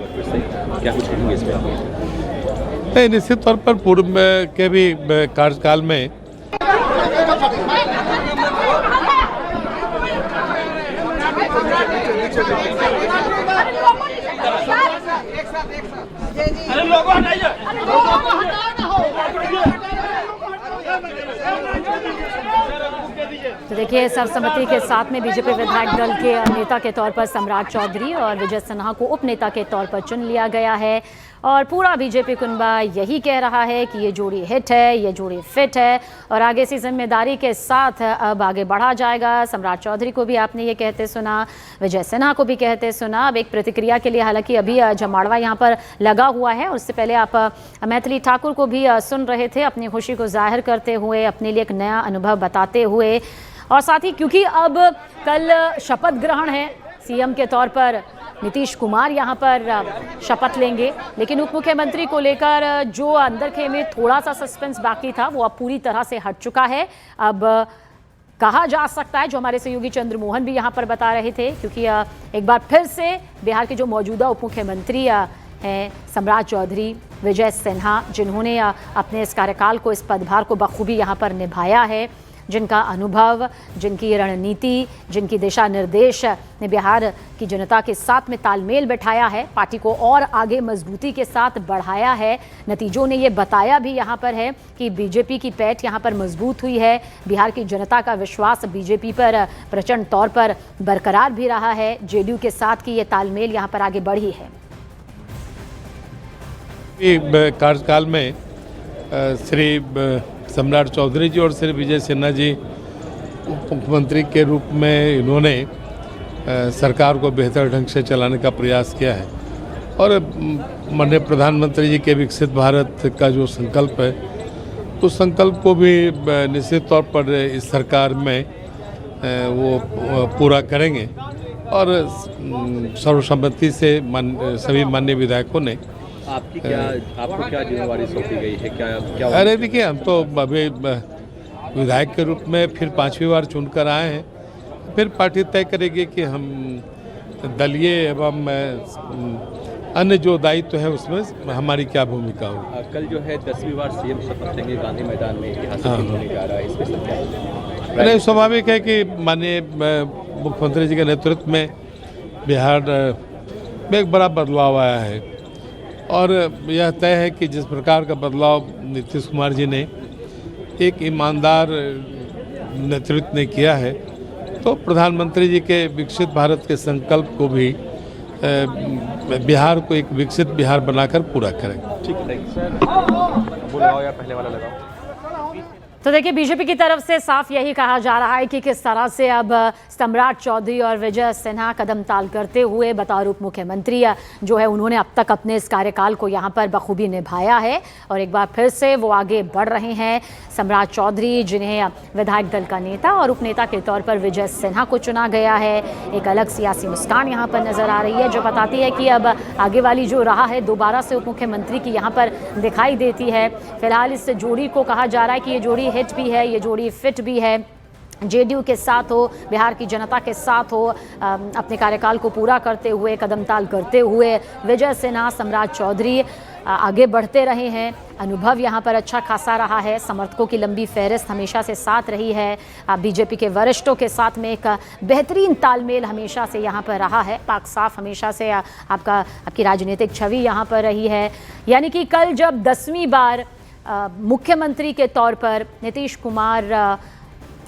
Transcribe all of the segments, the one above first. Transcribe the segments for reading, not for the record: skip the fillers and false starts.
फिर से क्या कुछ कहेंगे इस पर? नहीं, निश्चित तौर पर पूर्व के भी कार्यकाल में तो देखिए, सर्वसम्मति के साथ में बीजेपी विधायक दल के नेता के तौर पर सम्राट चौधरी और विजय सिन्हा को उप नेता के तौर पर चुन लिया गया है और पूरा बीजेपी कुनबा यही कह रहा है कि ये जोड़ी हिट है, ये जोड़ी फिट है और आगे इसी जिम्मेदारी के साथ अब आगे बढ़ा जाएगा। सम्राट चौधरी को भी आपने ये कहते सुना, विजय सिन्हा को भी कहते सुना। अब एक प्रतिक्रिया के लिए हालांकि अभी जमाड़वा यहाँ पर लगा हुआ है और उससे पहले आप मैथिली ठाकुर को भी सुन रहे थे अपनी खुशी को जाहिर करते हुए, अपने लिए एक नया अनुभव बताते हुए। और साथ ही क्योंकि अब कल शपथ ग्रहण है, सीएम के तौर पर नीतीश कुमार यहाँ पर शपथ लेंगे, लेकिन उप मुख्यमंत्री को लेकर जो अंदर खेमे थोड़ा सा सस्पेंस बाकी था वो अब पूरी तरह से हट चुका है। अब कहा जा सकता है, जो हमारे सहयोगी चंद्रमोहन भी यहाँ पर बता रहे थे, क्योंकि एक बार फिर से बिहार के जो मौजूदा उप मुख्यमंत्री हैं सम्राट चौधरी, विजय सिन्हा, जिन्होंने अपने इस कार्यकाल को, इस पदभार को बखूबी यहाँ पर निभाया है, जिनका अनुभव, जिनकी रणनीति, जिनकी दिशा निर्देश ने बिहार की जनता के साथ में तालमेल बैठाया है, पार्टी को और आगे मजबूती के साथ बढ़ाया है। नतीजों ने ये बताया भी यहाँ पर है कि बीजेपी की पैठ यहाँ पर मजबूत हुई है, बिहार की जनता का विश्वास बीजेपी पर प्रचंड तौर पर बरकरार भी रहा है, जेडीयू के साथ की ये तालमेल यहाँ पर आगे बढ़ी है। कार्यकाल में श्री सम्राट चौधरी जी और श्री विजय सिन्हा जी उप मुख्यमंत्री के रूप में इन्होंने सरकार को बेहतर ढंग से चलाने का प्रयास किया है और माननीय प्रधानमंत्री जी के विकसित भारत का जो संकल्प है, उस संकल्प को भी निश्चित तौर पर इस सरकार में वो पूरा करेंगे और सर्वसम्मति से सभी माननीय विधायकों ने आपको क्या जिम्मेवारी सौंपी गई है? क्या अरे देखिए, हम तो अभी विधायक के रूप में फिर 5वीं बार चुनकर आए हैं, फिर पार्टी तय करेगी कि हम दलीय एवं अन्य जो दायित्व है उसमें हमारी क्या भूमिका हो। कल जो है 10वीं बार सीएम शपथ लेंगे गांधी मैदान में, ऐतिहासिक होने जा रहा है, इसमें सब क्या? अरे स्वाभाविक है कि माननीय मुख्यमंत्री जी के नेतृत्व में बिहार में एक बड़ा बदलाव आया है और यह तय है कि जिस प्रकार का बदलाव नीतीश कुमार जी ने एक ईमानदार नेतृत्व ने किया है, तो प्रधानमंत्री जी के विकसित भारत के संकल्प को भी बिहार को एक विकसित बिहार बनाकर पूरा करेंगे। ठीक है सर, बुलाओ या पहले वाला लगाओ। तो देखिए, बीजेपी की तरफ से साफ यही कहा जा रहा है कि किस तरह से अब सम्राट चौधरी और विजय सिन्हा कदम ताल करते हुए बतौर उप मुख्यमंत्री जो है उन्होंने अब तक अपने इस कार्यकाल को यहाँ पर बखूबी निभाया है और एक बार फिर से वो आगे बढ़ रहे हैं। सम्राट चौधरी, जिन्हें विधायक दल का नेता और उपनेता के तौर पर विजय सिन्हा को चुना गया है, एक अलग सियासी मुस्कान यहाँ पर नजर आ रही है जो बताती है कि अब आगे वाली जो राह है दोबारा से उप मुख्यमंत्री की यहाँ पर दिखाई देती है। फिलहाल इस जोड़ी को कहा जा रहा है कि ये जोड़ी हिट भी है, ये जोड़ी फिट भी है, जेडीयू के साथ हो, बिहार की जनता के साथ हो, अपने कार्यकाल को पूरा करते हुए, कदम ताल करते हुए विजय सिन्हा, सम्राट चौधरी आगे बढ़ते रहे हैं। अनुभव यहाँ पर अच्छा खासा रहा है, समर्थकों की लंबी फहरिस्त हमेशा से साथ रही है, बीजेपी के वरिष्ठों के साथ में एक बेहतरीन तालमेल हमेशा से यहाँ पर रहा है, पाक साफ हमेशा से आपकी राजनीतिक छवि यहाँ पर रही है। यानी कि कल जब 10वीं बार मुख्यमंत्री के तौर पर नीतीश कुमार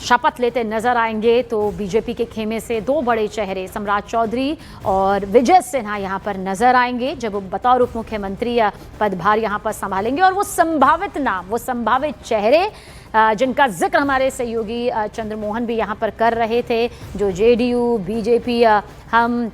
शपथ लेते नजर आएंगे तो बीजेपी के खेमे से दो बड़े चेहरे सम्राट चौधरी और विजय सिन्हा यहाँ पर नजर आएंगे जब वो बतौर उप मुख्यमंत्री पदभार यहाँ पर संभालेंगे। और वो संभावित नाम, वो संभावित चेहरे जिनका जिक्र हमारे सहयोगी चंद्रमोहन भी यहाँ पर कर रहे थे, जो जेडीयू, बीजेपी, हम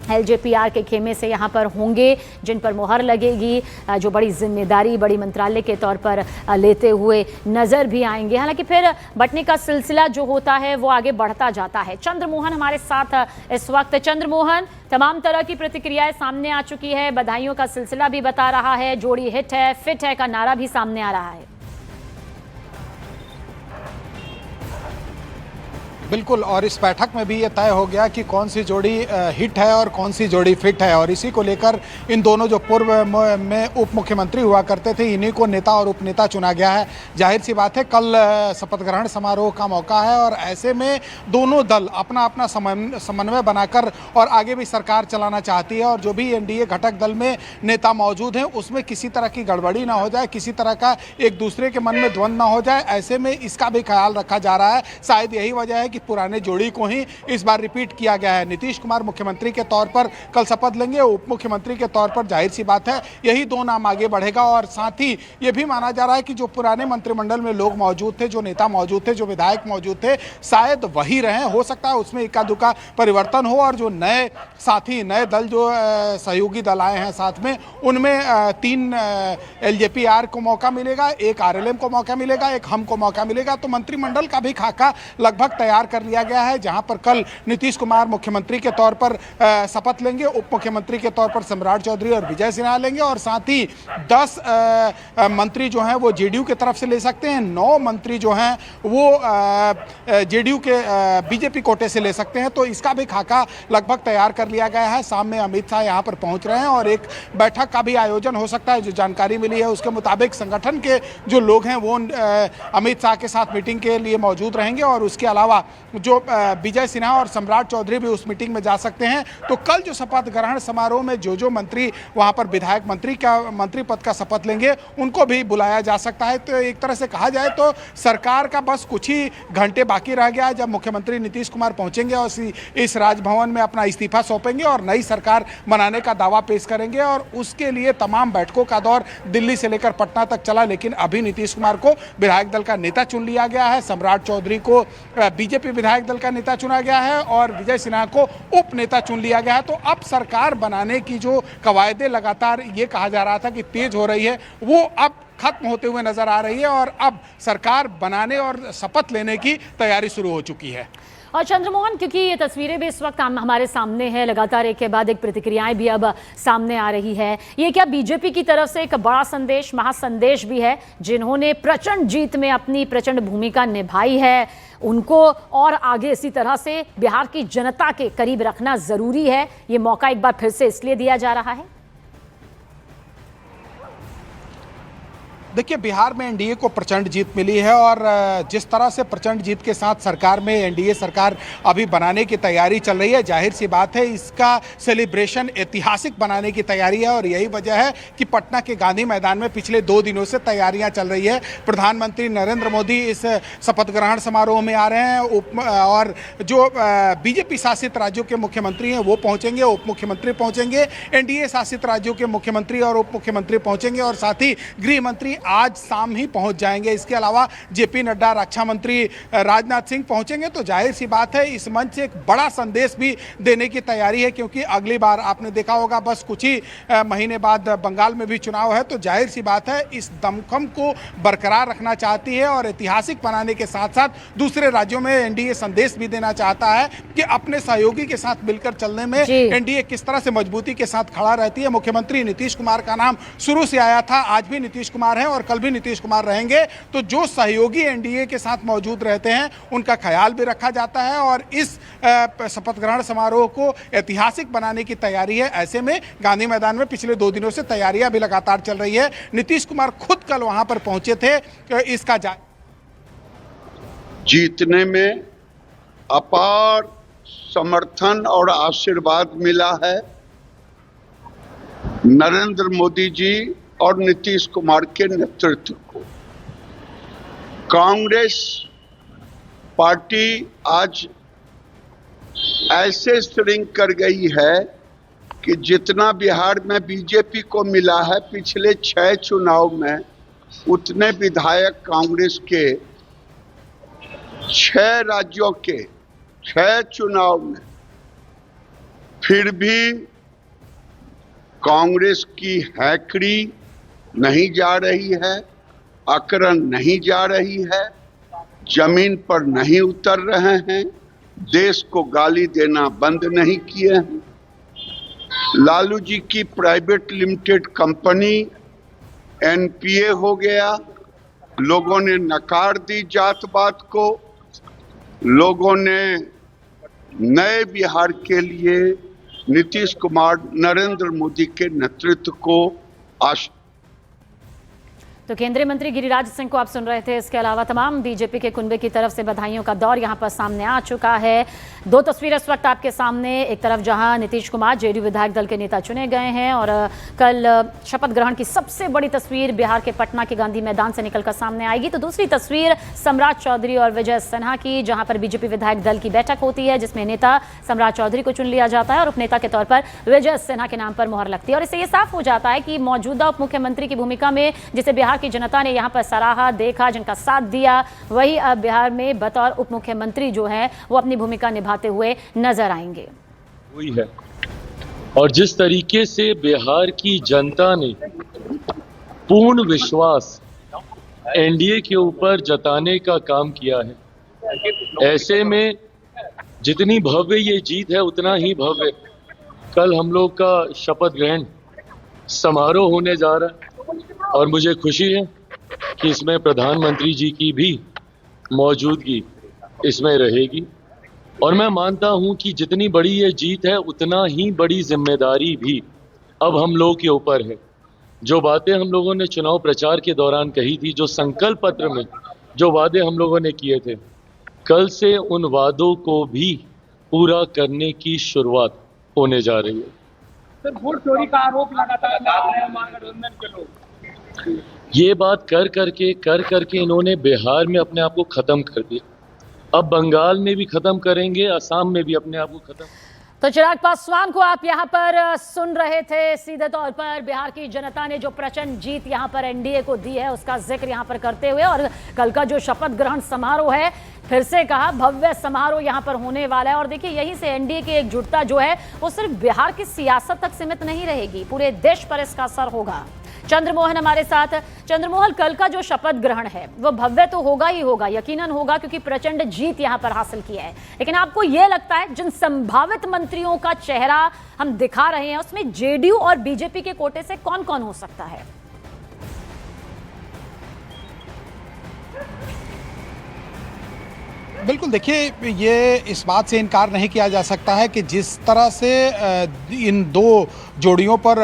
एलजेपीआर के खेमे से यहाँ पर होंगे, जिन पर मोहर लगेगी, जो बड़ी जिम्मेदारी बड़ी मंत्रालय के तौर पर लेते हुए नज़र भी आएंगे। हालांकि फिर बंटने का सिलसिला जो होता है वो आगे बढ़ता जाता है। चंद्रमोहन हमारे साथ इस वक्त। चंद्रमोहन, तमाम तरह की प्रतिक्रियाएं सामने आ चुकी है, बधाइयों का सिलसिला भी बता रहा है, जोड़ी हिट है, फिट है का नारा भी सामने आ रहा है। बिल्कुल, और इस बैठक में भी ये तय हो गया कि कौन सी जोड़ी हिट है और कौन सी जोड़ी फिट है, और इसी को लेकर इन दोनों जो पूर्व में उप मुख्यमंत्री हुआ करते थे, इन्हीं को नेता और उपनेता चुना गया है। जाहिर सी बात है कल शपथ ग्रहण समारोह का मौका है और ऐसे में दोनों दल अपना अपना समन्वय बनाकर और आगे भी सरकार चलाना चाहती है, और जो भी एनडीए घटक दल में नेता मौजूद हैं उसमें किसी तरह की गड़बड़ी ना हो जाए, किसी तरह का एक दूसरे के मन में द्वंद्व ना हो जाए, ऐसे में इसका भी ख्याल रखा जा रहा है। शायद यही वजह है कि पुराने जोड़ी को ही इस बार रिपीट किया गया है। नीतीश कुमार मुख्यमंत्री के तौर पर कल शपथ लेंगे, उप मुख्यमंत्री के तौर पर जाहिर सी बात है यही दो नाम आगे बढ़ेगा, और साथ ही ये भी माना जा रहा है कि जो पुराने मंत्रिमंडल में लोग मौजूद थे, जो नेता मौजूद थे, जो विधायक मौजूद थे, शायद वही रहें। हो सकता है उसमें इक्का दुक्का परिवर्तन हो, और जो नए साथी, नए दल, जो सहयोगी दल आए हैं साथ में, उनमें 3 LJP-R को मौका मिलेगा, एक RLM को मौका मिलेगा, एक हम को मौका मिलेगा। तो मंत्रिमंडल का भी खाका लगभग तैयार कर लिया गया है, जहां पर कल नीतीश कुमार मुख्यमंत्री के तौर पर शपथ लेंगे, उप मुख्यमंत्री के तौर पर सम्राट चौधरी और विजय सिन्हा लेंगे, और साथ ही 10 मंत्री जो हैं वो JDU की तरफ से ले सकते हैं, 9 मंत्री जो हैं वो JDU के BJP कोटे से ले सकते हैं। तो इसका भी खाका लगभग तैयार कर लिया गया है। शाम में अमित शाह यहाँ पर पहुँच रहे हैं और एक बैठक का भी आयोजन हो सकता है। जो जानकारी मिली है उसके मुताबिक संगठन के जो लोग हैं वो अमित शाह के साथ मीटिंग के लिए मौजूद रहेंगे, और उसके अलावा जो विजय सिन्हा और सम्राट चौधरी भी उस मीटिंग में जा सकते हैं। तो कल जो शपथ ग्रहण समारोह में जो मंत्री वहां पर विधायक मंत्री पद का शपथ लेंगे उनको भी बुलाया जा सकता है। तो एक तरह से कहा जाए तो सरकार का बस कुछ ही घंटे बाकी रह गया है, जब मुख्यमंत्री नीतीश कुमार पहुंचेंगे और इस राजभवन में अपना इस्तीफा सौंपेंगे और नई सरकार बनाने का दावा पेश करेंगे, और उसके लिए तमाम बैठकों का दौर दिल्ली से लेकर पटना तक चला। लेकिन अभी नीतीश कुमार को विधायक दल का नेता चुन लिया गया है, सम्राट चौधरी को बीजेपी विधायक दल का नेता चुना गया है, और विजय सिन्हा को उप नेता चुन लिया गया है। तो अब सरकार बनाने की जो कवायदे लगातार ये कहा जा रहा था कि तेज हो रही है, वो अब खत्म होते हुए नजर आ रही है, और अब सरकार बनाने और शपथ लेने की तैयारी शुरू हो चुकी है। और चंद्रमोहन, क्योंकि ये तस्वीरें भी इस वक्त हमारे सामने हैं, लगातार एक के बाद एक प्रतिक्रियाएं भी अब सामने आ रही है, ये क्या बीजेपी की तरफ से एक बड़ा संदेश, महासंदेश भी है? जिन्होंने प्रचंड जीत में अपनी प्रचंड भूमिका निभाई है, उनको और आगे इसी तरह से बिहार की जनता के करीब रखना जरूरी है। ये मौका एक बार फिर से इसलिए दिया जा रहा है। देखिए, बिहार में एनडीए को प्रचंड जीत मिली है, और जिस तरह से प्रचंड जीत के साथ सरकार में एनडीए सरकार अभी बनाने की तैयारी चल रही है, जाहिर सी बात है इसका सेलिब्रेशन ऐतिहासिक बनाने की तैयारी है। और यही वजह है कि पटना के गांधी मैदान में पिछले 2 दिनों से तैयारियां चल रही है। प्रधानमंत्री नरेंद्र मोदी इस शपथ ग्रहण समारोह में आ रहे हैं, और जो बीजेपी शासित राज्यों के मुख्यमंत्री हैं वो पहुंचेंगे, उप मुख्यमंत्री पहुंचेंगे, एनडीए शासित राज्यों के मुख्यमंत्री और उप मुख्यमंत्री पहुंचेंगे, और साथ ही गृह मंत्री आज शाम ही पहुंच जाएंगे। इसके अलावा जेपी नड्डा, रक्षा मंत्री राजनाथ सिंह पहुंचेंगे। तो जाहिर सी बात है इस मंच से एक बड़ा संदेश भी देने की तैयारी है, क्योंकि अगली बार आपने देखा होगा बस कुछ ही महीने बाद बंगाल में भी चुनाव है। तो जाहिर सी बात है इस दमखम को बरकरार रखना चाहती है, और ऐतिहासिक बनाने के साथ साथ दूसरे राज्यों में एनडीए संदेश भी देना चाहता है कि अपने सहयोगी के साथ मिलकर चलने में एनडीए किस तरह से मजबूती के साथ खड़ा रहती है। मुख्यमंत्री नीतीश कुमार का नाम शुरू से आया था, आज भी नीतीश कुमार है और कल भी नीतीश कुमार रहेंगे। तो जो सहयोगी एनडीए के साथ मौजूद रहते हैं उनका ख्याल भी रखा जाता है, और इस शपथ ग्रहण समारोह को ऐतिहासिक बनाने की तैयारी है। ऐसे में गांधी मैदान में पिछले 2 दिनों से तैयारियां भी लगातार चल रही है। नीतीश कुमार खुद कल वहां पर पहुंचे थे। इसका जीतने में अपार समर्थन और आशीर्वाद मिला है नरेंद्र मोदी जी और नीतीश कुमार के नेतृत्व को। कांग्रेस पार्टी आज ऐसे श्रिंक कर गई है कि जितना बिहार में बीजेपी को मिला है पिछले 6 चुनाव में, उतने विधायक कांग्रेस के 6 राज्यों के 6 चुनाव में। फिर भी कांग्रेस की हैकड़ी नहीं जा रही है, अकरन नहीं जा रही है, जमीन पर नहीं उतर रहे हैं, देश को गाली देना बंद नहीं किए हैं। लालू जी की प्राइवेट लिमिटेड कंपनी एनपीए हो गया, लोगों ने नकार दी जात पात को। लोगों ने नए बिहार के लिए नीतीश कुमार, नरेंद्र मोदी के नेतृत्व को तो केंद्रीय मंत्री गिरिराज सिंह को आप सुन रहे थे। इसके अलावा तमाम बीजेपी के कुनबे की तरफ से बधाइयों का दौर यहां पर सामने आ चुका है। दो तस्वीरें इस वक्त आपके सामने, एक तरफ जहां नीतीश कुमार जेडीयू विधायक दल के नेता चुने गए हैं और कल शपथ ग्रहण की सबसे बड़ी तस्वीर बिहार के पटना के गांधी मैदान से निकलकर सामने आएगी। तो दूसरी तस्वीर सम्राट चौधरी और विजय सिन्हा की, जहां पर बीजेपी विधायक दल की बैठक होती है जिसमें नेता सम्राट चौधरी को चुन लिया जाता है और उपनेता के तौर पर विजय सिन्हा के नाम पर मुहर लगती है। और इससे यह साफ हो जाता है कि मौजूदा उप मुख्यमंत्री की भूमिका में जिसे बिहार की जनता ने यहां पर सराहा, देखा, जिनका साथ दिया, वही अब बिहार में बतौर उप मुख्यमंत्री जो है वो अपनी भूमिका निभाते हुए नजर आएंगे। हुई है और जिस तरीके से बिहार की जनता ने पूर्ण विश्वास एनडीए के ऊपर जताने का काम किया है, ऐसे में जितनी भव्य ये जीत है उतना ही भव्य कल हम लोग का शपथ ग्रहण समारोह होने जा रहा है। और मुझे खुशी है कि इसमें प्रधानमंत्री जी की भी मौजूदगी इसमें रहेगी और मैं मानता हूं कि जितनी बड़ी ये जीत है उतना ही बड़ी जिम्मेदारी भी अब हम लोग के ऊपर है। जो बातें हम लोगों ने चुनाव प्रचार के दौरान कही थी, जो संकल्प पत्र में जो वादे हम लोगों ने किए थे, कल से उन वादों को भी पूरा करने की शुरुआत होने जा रही है। सर, वोट चोरी का आरोप लगातार लगा रहे हैं महागठबंधन के लोग। ये बात कर करके इन्होंने बिहार में अपने आप को खत्म कर दिया। अब बंगाल में भी खत्म करेंगे, असम में भी अपने आप को खत्म। तो चिराग पासवान को आप यहां पर सुन रहे थे। सीधे तौर पर बिहार की जनता ने जो प्रचंड जीत यहां पर एनडीए को दी है उसका जिक्र यहां पर करते हुए, और कल का जो शपथ ग्रहण समारोह है, फिर से कहा भव्य समारोह यहां पर होने वाला है। और देखिए, यहीं से एनडीए की एकजुटता जो है वो सिर्फ बिहार की सियासत तक सीमित नहीं रहेगी, पूरे देश पर इसका असर होगा। चंद्रमोहन हमारे साथ। चंद्रमोहन, कल का जो शपथ ग्रहण है वो भव्य तो होगा ही होगा, यकीनन होगा, क्योंकि प्रचंड जीत यहां पर हासिल की है। लेकिन आपको यह लगता है जिन संभावित मंत्रियों का चेहरा हम दिखा रहे हैं उसमें जेडीयू और बीजेपी के कोटे से कौन कौन हो सकता है? बिल्कुल, देखिए, ये इस बात से इनकार नहीं किया जा सकता है कि जिस तरह से इन दो जोड़ियों पर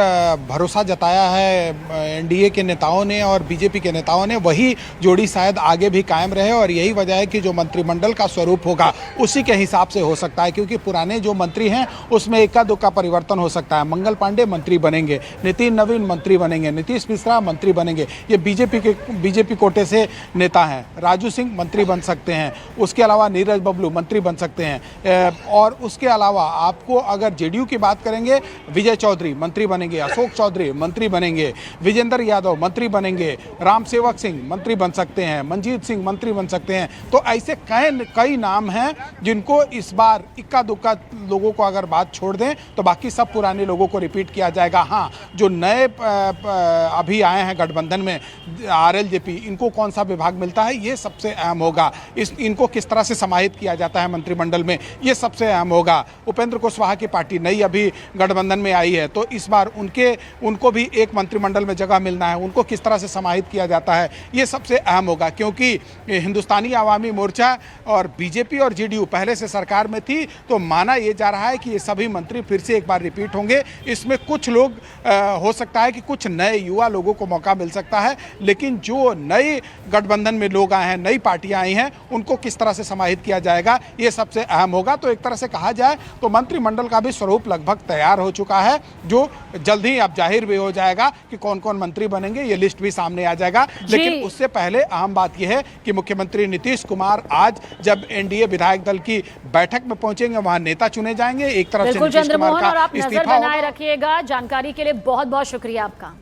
भरोसा जताया है एनडीए के नेताओं ने और बीजेपी के नेताओं ने, वही जोड़ी शायद आगे भी कायम रहे। और यही वजह है कि जो मंत्रिमंडल का स्वरूप होगा उसी के हिसाब से हो सकता है, क्योंकि पुराने जो मंत्री हैं उसमें इक्का दुक्का परिवर्तन हो सकता है। मंगल पांडे मंत्री बनेंगे, नितिन नवीन मंत्री बनेंगे, नीतीश मिश्रा मंत्री बनेंगे, ये बीजेपी कोटे से नेता हैं। राजू सिंह मंत्री बन सकते हैं, उसके अलावा नीरज बबलू मंत्री बन सकते हैं। और उसके अलावा आपको अगर जेडीयू की बात करेंगे, विजय चौधरी मंत्री बनेंगे, अशोक चौधरी मंत्री बनेंगे, विजेंद्र यादव मंत्री बनेंगे, राम सेवक सिंह मंत्री बन सकते हैं, मंजीत सिंह मंत्री बन सकते हैं। तो ऐसे कई नाम हैं जिनको इस बार इक्का दुक्का लोगों को अगर बात छोड़ दें तो बाकी सब पुराने लोगों को रिपीट किया जाएगा। हाँ, जो नए अभी आए हैं गठबंधन में, आरएलजेपी, इनको कौन सा विभाग मिलता है ये सबसे अहम होगा। इनको किस तरह से समाहित किया जाता है मंत्रिमंडल में, ये सबसे अहम होगा। उपेंद्र कुशवाहा की पार्टी नई अभी गठबंधन में आई है, तो इस बार उनको भी एक मंत्रिमंडल में जगह मिलना है, उनको किस तरह से समाहित किया जाता है ये सबसे अहम होगा। क्योंकि हिंदुस्तानी आवामी मोर्चा और बीजेपी और जेडीयू पहले से सरकार में थी, तो माना यह जा रहा है कि ये सभी मंत्री फिर से एक बार रिपीट होंगे। इसमें कुछ लोग हो सकता है कि कुछ नए युवा लोगों को मौका मिल सकता है, लेकिन जो नए गठबंधन में लोग आए हैं, नई पार्टियां आई हैं, उनको किस तरह से समाहित किया जाएगा ये सबसे अहम होगा। तो एक तरह से कहा जाए तो मंत्रिमंडल का भी स्वरूप लगभग तैयार हो चुका है, जो जल्द ही अब जाहिर भी हो जाएगा कि कौन कौन मंत्री बनेंगे, ये लिस्ट भी सामने आ जाएगा। लेकिन उससे पहले अहम बात यह है कि मुख्यमंत्री नीतीश कुमार आज जब एनडीए विधायक दल की बैठक में पहुंचेंगे, वहां नेता चुने जाएंगे। एक तरफ से नीतीश कुमार का इस्तीफा बनाए रखिएगा। जानकारी के लिए बहुत बहुत शुक्रिया आपका।